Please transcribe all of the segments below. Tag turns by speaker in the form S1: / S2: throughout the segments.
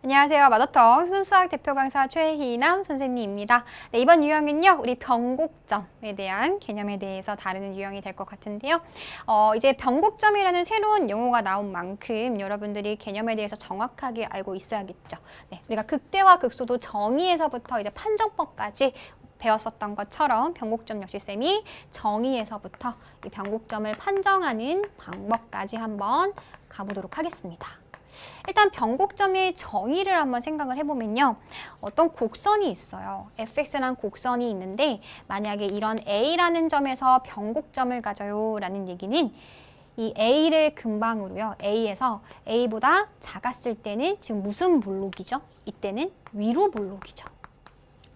S1: 안녕하세요. 마더텅 순수학 대표 강사 최희남 선생님입니다. 네, 이번 유형은요, 우리 변곡점에 대한 개념에 대해서 다루는 유형이 될 것 같은데요. 이제 변곡점이라는 새로운 용어가 나온 만큼 여러분들이 개념에 대해서 정확하게 알고 있어야겠죠. 네, 우리가 극대화 극소도 정의에서부터 이제 판정법까지 배웠었던 것처럼 변곡점 역시 쌤이 정의에서부터 이 변곡점을 판정하는 방법까지 한번 가보도록 하겠습니다. 일단 변곡점의 정의를 한번 생각을 해보면요. 어떤 곡선이 있어요. fx라는 곡선이 있는데 만약에 이런 a라는 점에서 변곡점을 가져요 라는 얘기는 이 a를 근방으로요. a에서 a보다 작았을 때는 지금 무슨 볼록이죠? 이때는 위로 볼록이죠.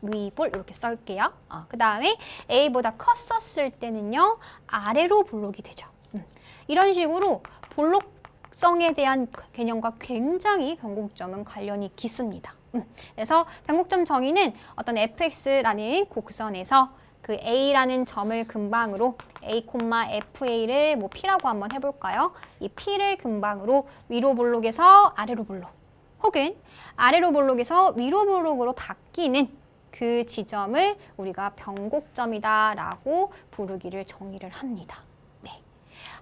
S1: 위볼 이렇게 쓸게요. 그 다음에 a보다 컸었을 때는요. 아래로 볼록이 되죠. 이런 식으로 볼록성에 대한 개념과 굉장히 변곡점은 관련이 깊습니다. 그래서 변곡점 정의는 어떤 fx라는 곡선에서 그 a라는 점을 근방으로 a, fa를 뭐 p라고 한번 해볼까요? 이 p를 근방으로 위로 볼록에서 아래로 볼록 혹은 아래로 볼록에서 위로 볼록으로 바뀌는 그 지점을 우리가 변곡점이다라고 부르기를 정의를 합니다. 네.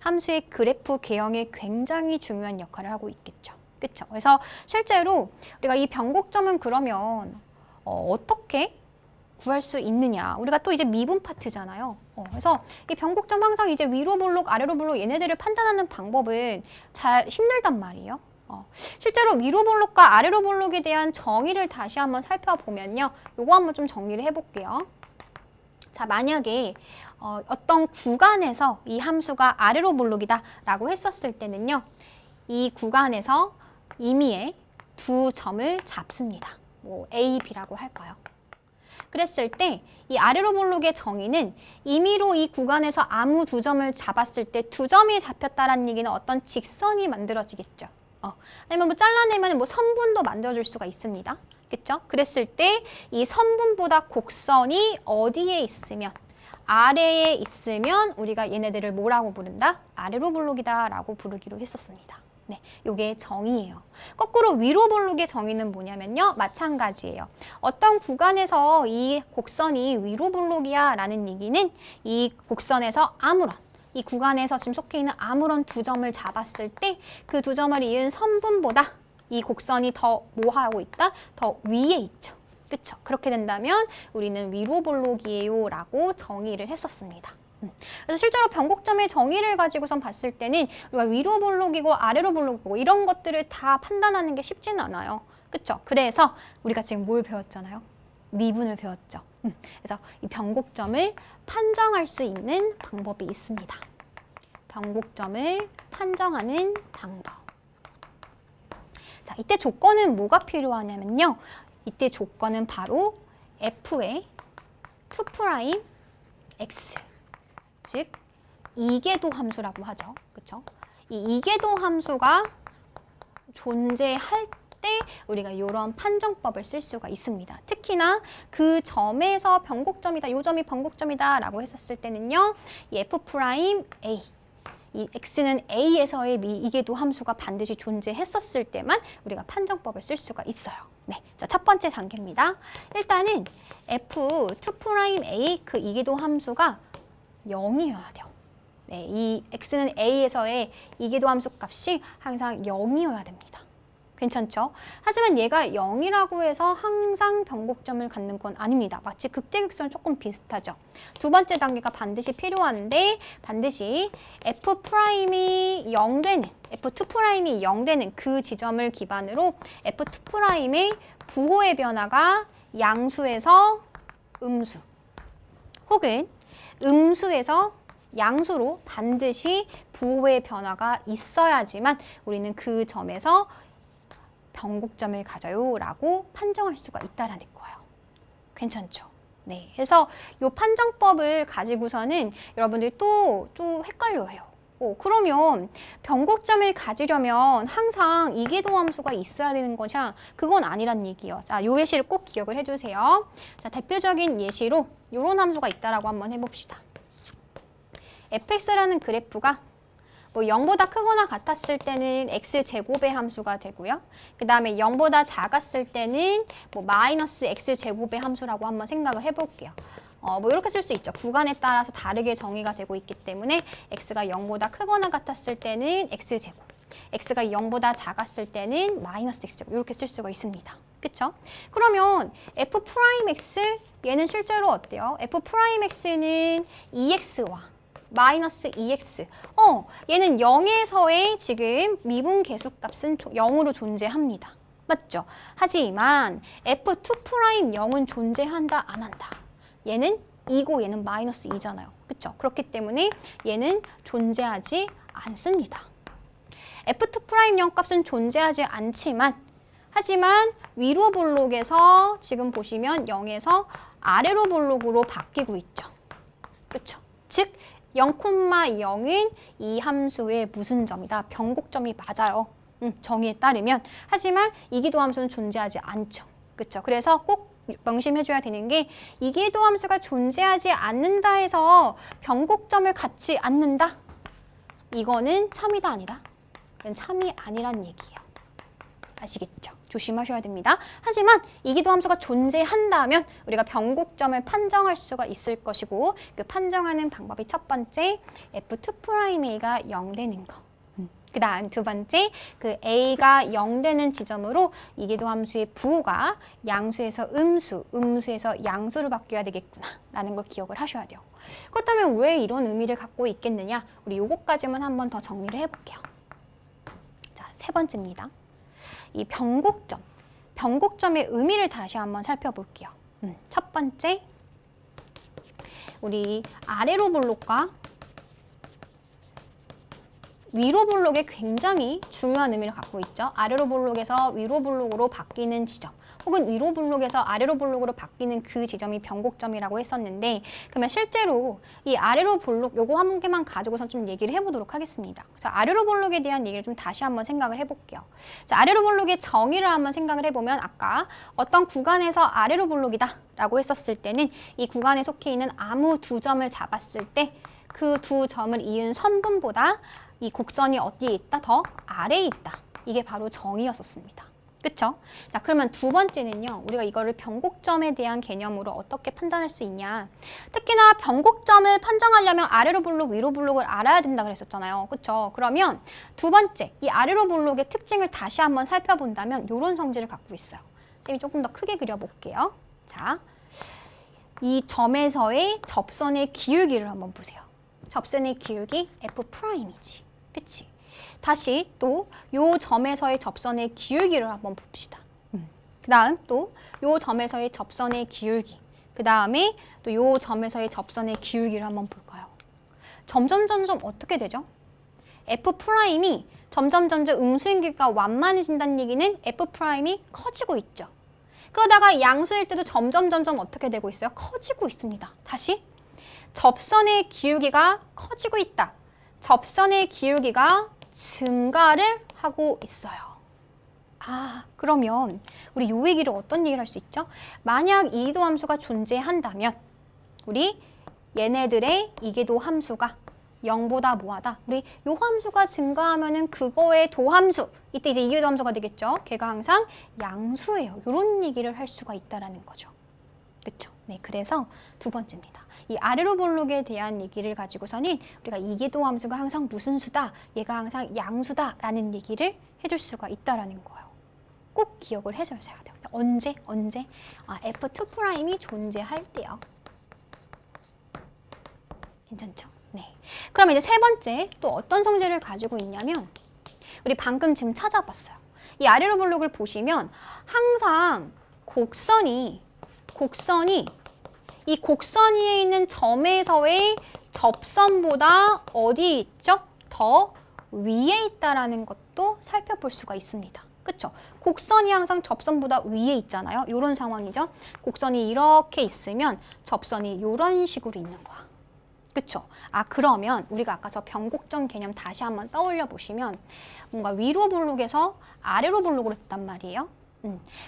S1: 함수의 그래프 개형에 굉장히 중요한 역할을 하고 있겠죠. 그쵸? 그래서 실제로 우리가 이 변곡점은 그러면 어떻게 구할 수 있느냐? 우리가 또 이제 미분 파트잖아요. 그래서 이 변곡점 항상 이제 위로 볼록, 아래로 볼록 얘네들을 판단하는 방법은 잘 힘들단 말이에요. 실제로 위로 볼록과 아래로 볼록에 대한 정의를 다시 한번 살펴보면요. 요거 한번 좀 정리를 해볼게요. 자, 만약에 어떤 구간에서 이 함수가 아래로 볼록이다 라고 했었을 때는요. 이 구간에서 임의의 두 점을 잡습니다. 뭐 A, B라고 할까요? 그랬을 때 이 아래로 볼록의 정의는 임의로 이 구간에서 아무 두 점을 잡았을 때 두 점이 잡혔다라는 얘기는 어떤 직선이 만들어지겠죠. 아니면 뭐 잘라내면 뭐 선분도 만들어줄 수가 있습니다. 그쵸? 그랬을 때 이 선분보다 곡선이 어디에 있으면 아래에 있으면 우리가 얘네들을 뭐라고 부른다? 아래로 볼록이다 라고 부르기로 했었습니다. 네, 요게 정의예요. 거꾸로 위로 볼록의 정의는 뭐냐면요. 마찬가지예요. 어떤 구간에서 이 곡선이 위로 볼록이야 라는 얘기는 이 곡선에서 이 구간에서 지금 속해 있는 아무런 두 점을 잡았을 때 그 두 점을 이은 선분보다 이 곡선이 더 뭐하고 있다? 더 위에 있죠. 그쵸? 그렇게 된다면 우리는 위로 볼록이에요 라고 정의를 했었습니다. 그래서 실제로 변곡점의 정의를 가지고선 봤을 때는 우리가 위로 볼록이고 아래로 볼록이고 이런 것들을 다 판단하는 게 쉽지는 않아요. 그쵸? 그래서 우리가 지금 뭘 배웠잖아요? 미분을 배웠죠. 그래서 이 변곡점을 판정할 수 있는 방법이 있습니다. 변곡점을 판정하는 방법. 자, 이때 조건은 뭐가 필요하냐면요. 이때 조건은 바로 f의 2'x, 즉 이계도 함수라고 하죠. 그쵸? 이 이계도 함수가 존재할 때 우리가 이런 판정법을 쓸 수가 있습니다. 특히나 그 점에서 변곡점이다, 요 점이 변곡점이다 라고 했었을 때는요. 이 f'A, 이 x는 a에서의 이계도 함수가 반드시 존재했었을 때만 우리가 판정법을 쓸 수가 있어요. 네, 자, 첫 번째 단계입니다. 일단은 f2'A 그 이계도 함수가 0이어야 돼요. 네, 이 x는 a에서의 이계도 함수 값이 항상 0이어야 됩니다. 괜찮죠? 하지만 얘가 0이라고 해서 항상 변곡점을 갖는 건 아닙니다. 마치 극대극선 조금 비슷하죠. 두 번째 단계가 반드시 필요한데 반드시 f'이 0되는, f2'이 0되는 그 지점을 기반으로 f2'의 부호의 변화가 양수에서 음수 혹은 음수에서 양수로 반드시 부호의 변화가 있어야지만 우리는 그 점에서 변곡점을 가져요 라고 판정할 수가 있다라는 거예요. 괜찮죠? 네, 그래서 이 판정법을 가지고서는 여러분들이 또 헷갈려해요. 그러면 변곡점을 가지려면 항상 이계도 함수가 있어야 되는 거냐? 그건 아니란 얘기예요. 자, 요 예시를 꼭 기억을 해주세요. 자, 대표적인 예시로 이런 함수가 있다라고 한번 해봅시다. fx라는 그래프가 뭐 0보다 크거나 같았을 때는 x제곱의 함수가 되고요. 그 다음에 0보다 작았을 때는 뭐 마이너스 x제곱의 함수라고 한번 생각을 해볼게요. 뭐 이렇게 쓸 수 있죠. 구간에 따라서 다르게 정의가 되고 있기 때문에 x가 0보다 크거나 같았을 때는 x제곱, x가 0보다 작았을 때는 마이너스 x제곱 이렇게 쓸 수가 있습니다. 그쵸? 그러면 f'x 얘는 실제로 어때요? f'x는 2x와 마이너스 2x. 얘는 0에서의 지금 미분 계수값은 0으로 존재합니다. 맞죠? 하지만 f2' 0은 존재한다, 안 한다. 얘는 2고 얘는 마이너스 2잖아요. 그쵸? 그렇기 때문에 얘는 존재하지 않습니다. f2' 0 값은 존재하지 않지만 하지만 위로 볼록에서 지금 보시면 0에서 아래로 볼록으로 바뀌고 있죠. 그쵸? 즉 0,0은 이 함수의 무슨 점이다? 변곡점이 맞아요. 정의에 따르면. 하지만 이기도 함수는 존재하지 않죠. 그쵸? 그래서 꼭 명심해줘야 되는 게 이기도 함수가 존재하지 않는다 해서 변곡점을 갖지 않는다? 이거는 참이다, 아니다? 이건 참이 아니란 얘기예요. 아시겠죠? 조심하셔야 됩니다. 하지만 이기도 함수가 존재한다면 우리가 변곡점을 판정할 수가 있을 것이고 그 판정하는 방법이 첫 번째 f2'a가 0 되는 거. 그 다음 두 번째 그 a가 0 되는 지점으로 이기도 함수의 부호가 양수에서 음수, 음수에서 양수로 바뀌어야 되겠구나 라는 걸 기억을 하셔야 돼요. 그렇다면 왜 이런 의미를 갖고 있겠느냐? 우리 요거까지만 한번 더 정리를 해볼게요. 자, 세 번째입니다. 이 변곡점, 변곡점의 의미를 다시 한번 살펴볼게요. 첫 번째, 우리 아래로 볼록과 위로 볼록에 굉장히 중요한 의미를 갖고 있죠. 아래로 볼록에서 위로 볼록으로 바뀌는 지점, 혹은 위로 볼록에서 아래로 볼록으로 바뀌는 그 지점이 변곡점이라고 했었는데 그러면 실제로 이 아래로 볼록 요거 한 개만 가지고서 좀 얘기를 해보도록 하겠습니다. 그래서 아래로 볼록에 대한 얘기를 좀 다시 한번 생각을 해볼게요. 자, 아래로 볼록의 정의를 한번 생각을 해보면 아까 어떤 구간에서 아래로 볼록이다 라고 했었을 때는 이 구간에 속해 있는 아무 두 점을 잡았을 때 그 두 점을 이은 선분보다 이 곡선이 어디에 있다? 더 아래에 있다. 이게 바로 정의였었습니다. 그쵸? 자, 그러면 두 번째는요. 우리가 이거를 변곡점에 대한 개념으로 어떻게 판단할 수 있냐. 특히나 변곡점을 판정하려면 아래로 볼록, 위로 볼록을 알아야 된다 그랬었잖아요. 그쵸? 그러면 두 번째, 이 아래로 볼록의 특징을 다시 한번 살펴본다면 이런 성질을 갖고 있어요. 선생님이 조금 더 크게 그려볼게요. 자, 이 점에서의 접선의 기울기를 한번 보세요. 접선의 기울기 F'이지. 그치? 다시 또 요 점에서의 접선의 기울기를 한번 봅시다. 그 다음 또 요 점에서의 접선의 기울기. 그 다음에 또 요 점에서의 접선의 기울기를 한번 볼까요? 점점 어떻게 되죠? F'이 점점 음수인 길이가 완만해진다는 얘기는 F'이 커지고 있죠. 그러다가 양수일 때도 점점 어떻게 되고 있어요? 커지고 있습니다. 다시 접선의 기울기가 커지고 있다. 접선의 기울기가 증가를 하고 있어요. 아, 그러면 우리 요 얘기를 어떤 얘기를 할 수 있죠? 만약 이기도 함수가 존재한다면 우리 얘네들의 이기도 함수가 0보다 뭐하다? 우리 요 함수가 증가하면은 그거의 도함수, 이때 이제 이기도 함수가 되겠죠? 걔가 항상 양수예요. 이런 얘기를 할 수가 있다라는 거죠. 그쵸? 네, 그래서 두 번째입니다. 이 아래로 볼록에 대한 얘기를 가지고서는 우리가 이기도 함수가 항상 무슨 수다, 얘가 항상 양수다라는 얘기를 해줄 수가 있다라는 거예요. 꼭 기억을 해줘야 돼요. 언제? F2'이 존재할 때요. 괜찮죠? 네. 그럼 이제 세 번째 또 어떤 성질을 가지고 있냐면 우리 방금 지금 찾아봤어요. 이 아래로 볼록을 보시면 항상 곡선이 이 곡선 위에 있는 점에서의 접선보다 어디에 있죠? 더 위에 있다라는 것도 살펴볼 수가 있습니다. 그쵸? 곡선이 항상 접선보다 위에 있잖아요. 이런 상황이죠. 곡선이 이렇게 있으면 접선이 이런 식으로 있는 거야. 그쵸? 아, 그러면 우리가 아까 저 변곡점 개념 다시 한번 떠올려 보시면 뭔가 위로 볼록에서 아래로 볼록으로 했단 말이에요.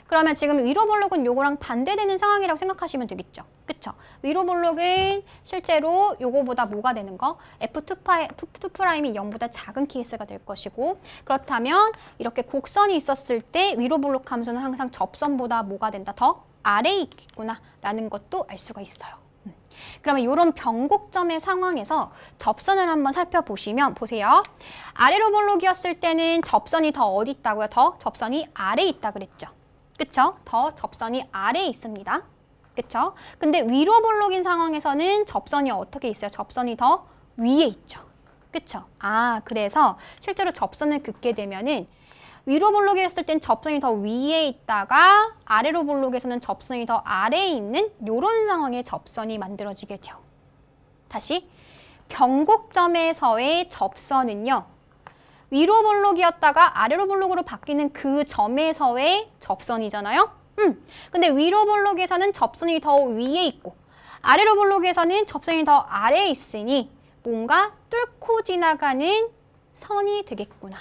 S1: 그러면 지금 위로 볼록은 요거랑 반대되는 상황이라고 생각하시면 되겠죠. 그쵸? 위로 볼록은 실제로 요거보다 뭐가 되는 거? F2'이 0보다 작은 케이스가 될 것이고, 그렇다면 이렇게 곡선이 있었을 때 위로 볼록 함수는 항상 접선보다 뭐가 된다? 더 아래에 있겠구나 라는 것도 알 수가 있어요. 그러면 이런 변곡점의 상황에서 접선을 한번 살펴보시면 보세요. 아래로 볼록이었을 때는 접선이 더 어디 있다고요? 더 접선이 아래에 있다 그랬죠. 그쵸? 더 접선이 아래에 있습니다. 그쵸? 근데 위로 볼록인 상황에서는 접선이 어떻게 있어요? 접선이 더 위에 있죠. 그쵸? 그래서 실제로 접선을 긋게 되면은 위로 볼록이었을 땐 접선이 더 위에 있다가 아래로 볼록에서는 접선이 더 아래에 있는 이런 상황의 접선이 만들어지게 돼요. 다시 변곡점에서의 접선은요. 위로 볼록이었다가 아래로 볼록으로 바뀌는 그 점에서의 접선이잖아요. 근데 위로 볼록에서는 접선이 더 위에 있고 아래로 볼록에서는 접선이 더 아래에 있으니 뭔가 뚫고 지나가는 선이 되겠구나.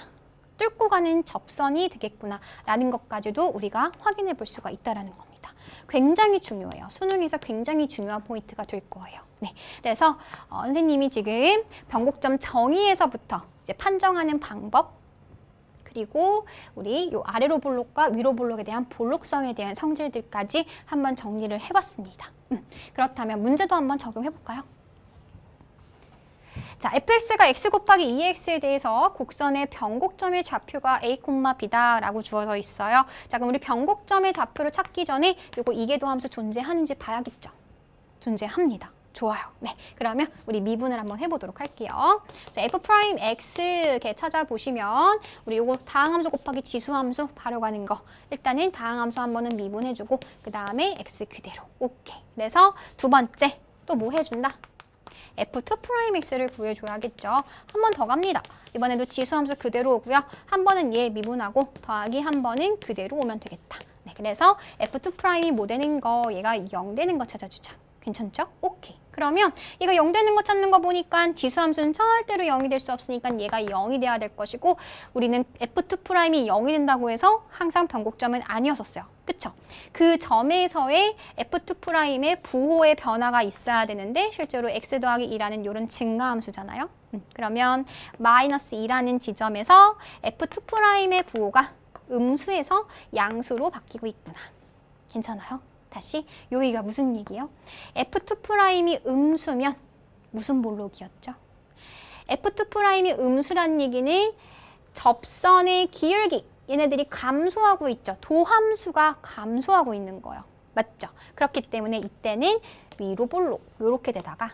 S1: 뚫고 가는 접선이 되겠구나 라는 것까지도 우리가 확인해 볼 수가 있다는 겁니다. 굉장히 중요해요. 수능에서 굉장히 중요한 포인트가 될 거예요. 네, 그래서 선생님이 지금 변곡점 정의에서부터 이제 판정하는 방법, 그리고 우리 요 아래로 볼록과 위로 볼록에 대한 볼록성에 대한 성질들까지 한번 정리를 해봤습니다. 그렇다면 문제도 한번 적용해 볼까요? 자, fx가 x 곱하기 2x에 대해서 곡선의 변곡점의 좌표가 a, b다 라고 주어져 있어요. 자, 그럼 우리 변곡점의 좌표를 찾기 전에 요거 이계도 함수 존재하는지 봐야겠죠. 존재합니다. 좋아요. 네, 그러면 우리 미분을 한번 해보도록 할게요. 자, f'x 이렇게 찾아보시면 우리 요거 다항함수 곱하기 지수함수 바로 가는 거. 일단은 다항함수 한 번은 미분해주고 그 다음에 x 그대로. 오케이. 그래서 두 번째 또 뭐 해준다? f2'x를 구해줘야겠죠. 한 번 더 갑니다. 이번에도 지수함수 그대로 오고요. 한 번은 얘 미분하고 더하기 한 번은 그대로 오면 되겠다. 네, 그래서 f2'이 뭐 되는 거, 얘가 0 되는 거 찾아주자. 괜찮죠? 오케이. 그러면 얘가 0 되는 거 찾는 거 보니까 지수함수는 절대로 0이 될 수 없으니까 얘가 0이 돼야 될 것이고 우리는 f2'이 0이 된다고 해서 항상 변곡점은 아니었었어요. 그쵸? 그 점에서의 f2'의 부호의 변화가 있어야 되는데 실제로 x 더하기 2라는 이런 증가함수잖아요. 그러면 마이너스 2라는 지점에서 f2'의 부호가 음수에서 양수로 바뀌고 있구나. 괜찮아요? 다시 여기가 무슨 얘기예요? f2'이 음수면 무슨 볼록이었죠? f2'이 음수란 얘기는 접선의 기울기 얘네들이 감소하고 있죠. 도함수가 감소하고 있는 거예요. 맞죠? 그렇기 때문에 이때는 위로 볼록 이렇게 되다가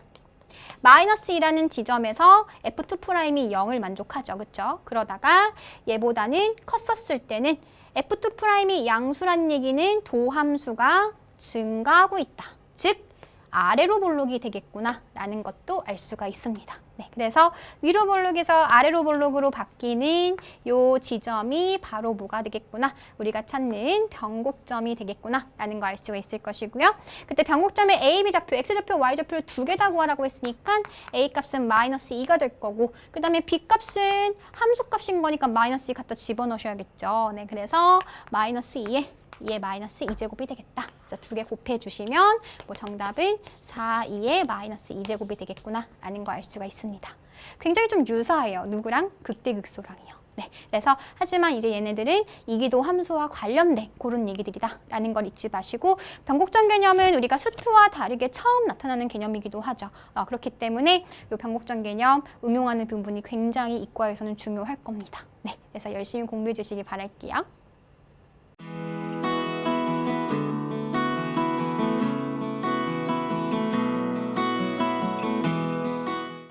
S1: 마이너스 2라는 지점에서 f2'이 0을 만족하죠. 그렇죠? 그러다가 얘보다는 컸었을 때는 f2'이 양수란 얘기는 도함수가 증가하고 있다. 즉 아래로 볼록이 되겠구나 라는 것도 알 수가 있습니다. 네, 그래서 위로 볼록에서 아래로 볼록으로 바뀌는 요 지점이 바로 뭐가 되겠구나, 우리가 찾는 변곡점이 되겠구나 라는 거 알 수가 있을 것이고요. 그때 변곡점의 a, b 좌표, x 좌표, y 좌표를 두 개 다 구하라고 했으니까 a 값은 마이너스 2가 될 거고 그 다음에 b 값은 함수 값인 거니까 마이너스 2 갖다 집어넣으셔야겠죠. 네, 그래서 마이너스 2에 2의 마이너스 2제곱이 되겠다. 두 개 곱해주시면 뭐 정답은 4, 2의 마이너스 2제곱이 되겠구나 라는 거 알 수가 있습니다. 굉장히 좀 유사해요. 누구랑? 극대극소랑이요. 네, 그래서 하지만 이제 얘네들은 이기도 함수와 관련된 그런 얘기들이다 라는 걸 잊지 마시고 변곡점 개념은 우리가 수투와 다르게 처음 나타나는 개념이기도 하죠. 그렇기 때문에 이 변곡점 개념 응용하는 부분이 굉장히 이과에서는 중요할 겁니다. 네, 그래서 열심히 공부해 주시기 바랄게요.